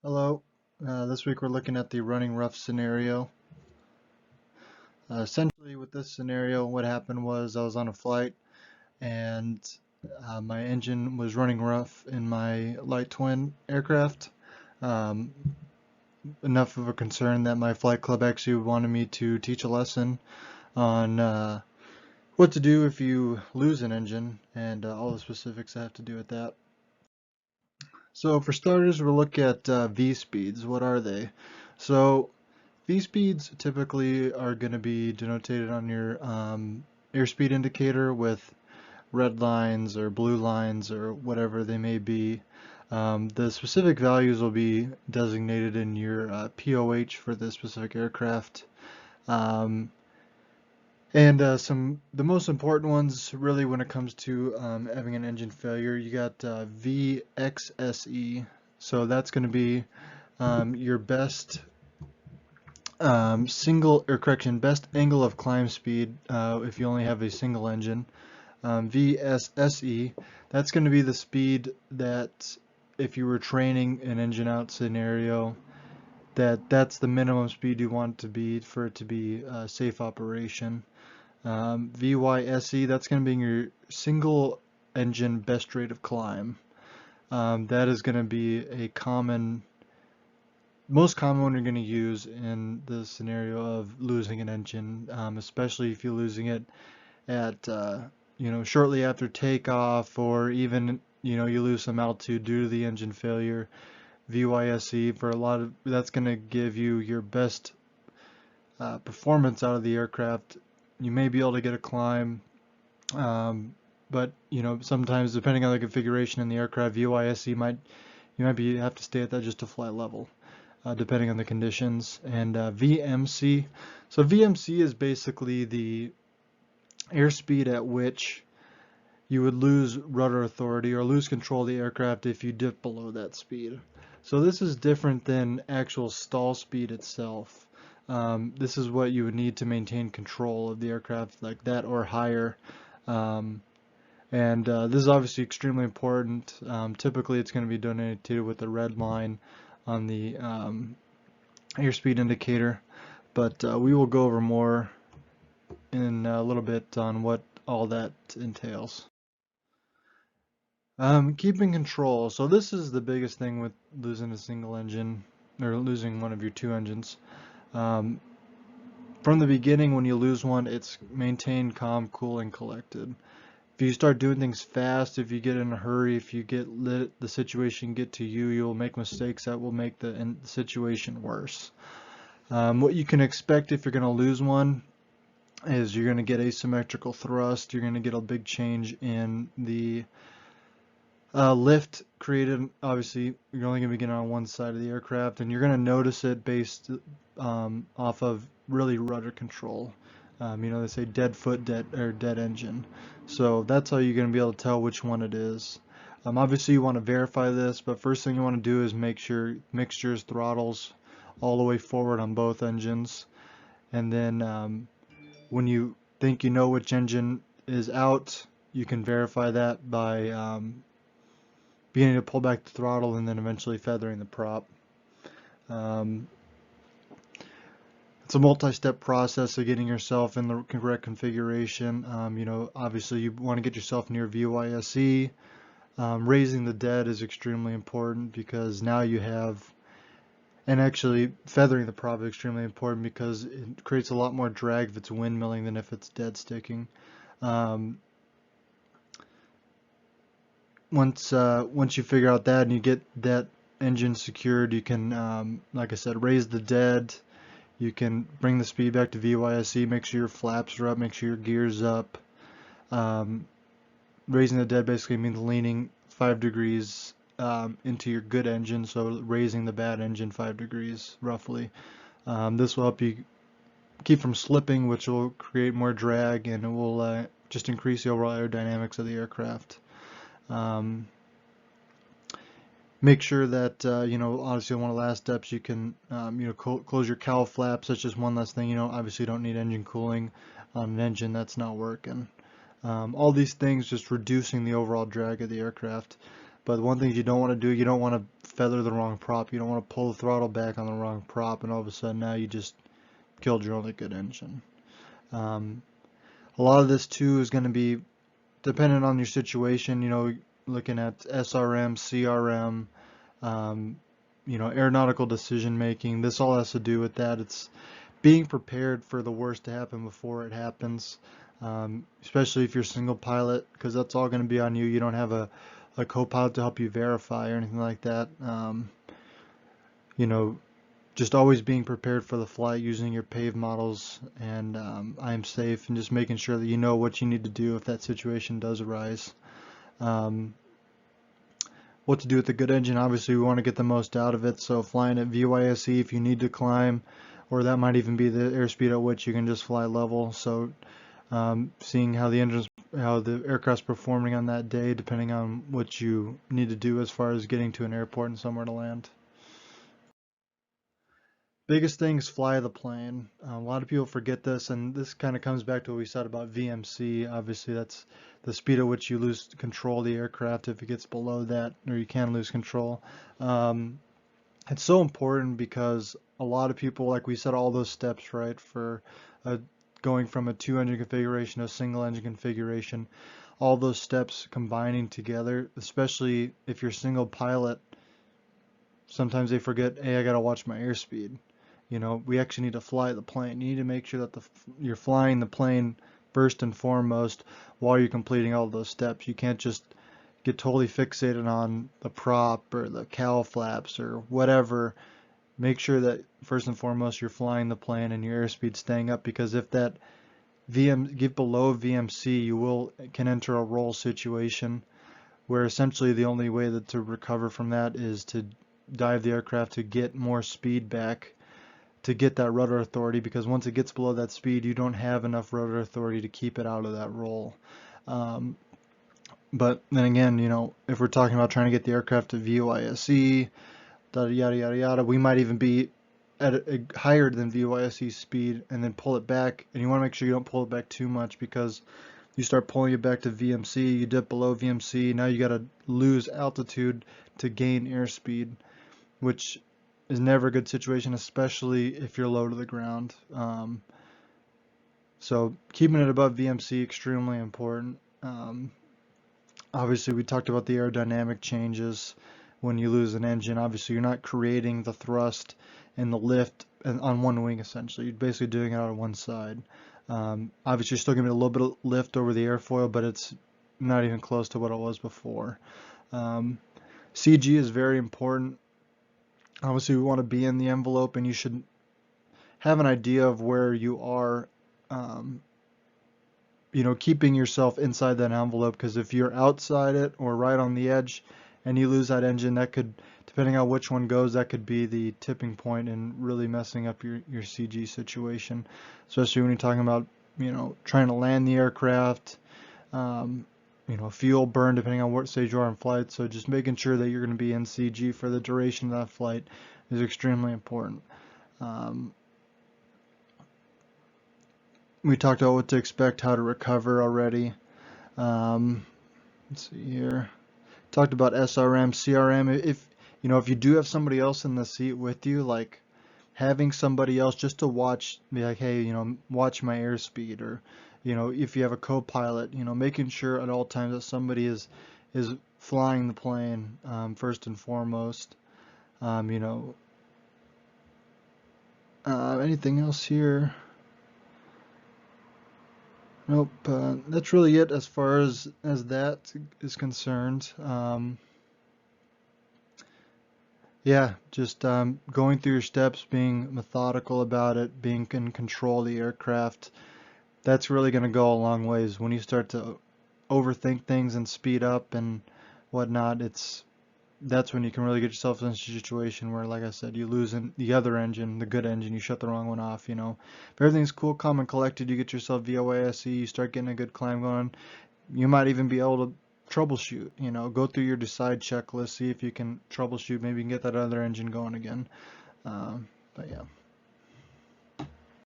Hello. This week we're looking at the running rough scenario. Essentially, with this scenario, what happened was I was on a flight and my engine was running rough in my light twin aircraft. Um, Enough of a concern that my flight club actually wanted me to teach a lesson on what to do if you lose an engine and all the specifics that have to do with that. So for starters, we'll look at V speeds. What are they? So V-speeds typically are going to be denoted on your airspeed indicator with red lines or blue lines or whatever they may be. The specific values will be designated in your POH for the specific aircraft. Um, and the most important ones really when it comes to having an engine failure, you got VXSE. So that's going to be your best best angle of climb speed if you only have a single engine. VSSE, that's going to be the speed that if you were training an engine out scenario, that's the minimum speed you want to be for it to be a safe operation. VYSE, that's going to be your single engine best rate of climb. That is going to be a most common one you're going to use in the scenario of losing an engine, especially if you're losing it at shortly after takeoff, or even you lose some altitude due to the engine failure. VYSE for a lot of that's going to give you your best performance out of the aircraft. You may be able to get a climb, but sometimes depending on the configuration in the aircraft, VYSE you might have to stay at that just to fly level. Depending on the conditions. And VMC. So VMC is basically the airspeed at which you would lose rudder authority or lose control of the aircraft if you dip below that speed. So this is different than actual stall speed itself. This is what you would need to maintain control of the aircraft, like that or higher. This is obviously extremely important. Typically it's going to be denoted with the red line on the airspeed indicator, but we will go over more in a little bit on what all that entails. Keeping control. So this is the biggest thing with losing a single engine or losing one of your two engines. From the beginning, when you lose one, it's maintain calm, cool, and collected. If you start doing things fast, if you get in a hurry, if you let the situation get to you, you'll make mistakes that will make the situation worse. What you can expect if you're going to lose one is you're going to get asymmetrical thrust. You're going to get a big change in the lift created. Obviously, you're only going to be getting on one side of the aircraft, and you're going to notice it based off of really rudder control. They say dead foot, dead engine. So that's how you're going to be able to tell which one it is. Obviously, you want to verify this, but first thing you want to do is make sure mixtures throttles all the way forward on both engines. And then when you think you know which engine is out, you can verify that by beginning to pull back the throttle and then eventually feathering the prop. It's a multi-step process of getting yourself in the correct configuration. Obviously you want to get yourself near VYSE. Raising the dead is extremely important because now you have, and actually feathering the prop is extremely important because it creates a lot more drag if it's windmilling than if it's dead sticking. Once you figure out that and you get that engine secured, you can, like I said, raise the dead. You can bring the speed back to VYSE, make sure your flaps are up, make sure your gear's up. Raising the dead basically means leaning 5 degrees into your good engine, so raising the bad engine 5 degrees roughly. This will help you keep from slipping, which will create more drag, and it will just increase the overall aerodynamics of the aircraft. Make sure that obviously one of the last steps you can close your cowl flaps. That's just one less thing. Obviously you don't need engine cooling on an engine that's not working. All these things just reducing the overall drag of the aircraft. But one thing you don't want to do, you don't want to feather the wrong prop. You don't want to pull the throttle back on the wrong prop, and all of a sudden now you just killed your only good engine. A lot of this too is going to be dependent on your situation. You know, looking at SRM, CRM, aeronautical decision making. This all has to do with that. It's being prepared for the worst to happen before it happens, especially if you're single pilot, because that's all going to be on you. You don't have a co-pilot to help you verify or anything like that. Just always being prepared for the flight, using your PAVE models and I'm safe, and just making sure that you know what you need to do if that situation does arise. What to do with the good engine, obviously we want to get the most out of it, so flying at VYSE if you need to climb, or that might even be the airspeed at which you can just fly level. So seeing how the aircraft's performing on that day, depending on what you need to do as far as getting to an airport and somewhere to land. Biggest thing is fly the plane. A lot of people forget this, and this kind of comes back to what we said about VMC. Obviously, that's the speed at which you lose control of the aircraft if it gets below that, or you can lose control. It's so important because a lot of people, like we said, all those steps, right, for going from a 2-engine configuration to a single-engine configuration, all those steps combining together, especially if you're single pilot, sometimes they forget, hey, I got to watch my airspeed. We actually need to fly the plane. You need to make sure that you're flying the plane first and foremost while you're completing all those steps. You can't just get totally fixated on the prop or the cowl flaps or whatever. Make sure that first and foremost you're flying the plane and your airspeed staying up, because if that get below VMC, you can enter a roll situation where essentially the only way to recover from that is to dive the aircraft to get more speed back, to get that rudder authority, because once it gets below that speed, you don't have enough rudder authority to keep it out of that roll. But then again, if we're talking about trying to get the aircraft to VYSE, yada yada yada, we might even be at a higher than VYSE speed and then pull it back, and you want to make sure you don't pull it back too much, because you start pulling it back to VMC, you dip below VMC, now you got to lose altitude to gain airspeed, which is never a good situation, especially if you're low to the ground. So keeping it above VMC, extremely important. Obviously, we talked about the aerodynamic changes when you lose an engine. Obviously, you're not creating the thrust and the lift on one wing, essentially. You're basically doing it out of one side. Obviously, you're still going to get a little bit of lift over the airfoil, but it's not even close to what it was before. CG is very important. Obviously, we want to be in the envelope, and you should have an idea of where you are, keeping yourself inside that envelope, because if you're outside it or right on the edge and you lose that engine, that could, depending on which one goes, that could be the tipping point and really messing up your CG situation, especially when you're talking about, trying to land the aircraft, fuel burn, depending on what stage you are in flight. So just making sure that you're going to be in CG for the duration of that flight is extremely important. We talked about what to expect, how to recover already. Let's see here. Talked about SRM, CRM. If you do have somebody else in the seat with you, like having somebody else just to watch, be like, hey, watch my airspeed, or if you have a co-pilot, making sure at all times that somebody is flying the plane first and foremost. Anything else here? Nope. That's really it as far as that is concerned. Yeah, just going through your steps, being methodical about it, being in control of the aircraft. That's really going to go a long ways. When you start to overthink things and speed up and whatnot, that's when you can really get yourself in a situation where, like I said, you lose the other engine, the good engine, you shut the wrong one off. If everything's cool, calm, and collected, you get yourself VOASE, you start getting a good climb going, you might even be able to troubleshoot, go through your decide checklist, see if you can troubleshoot, maybe you can get that other engine going again. But yeah.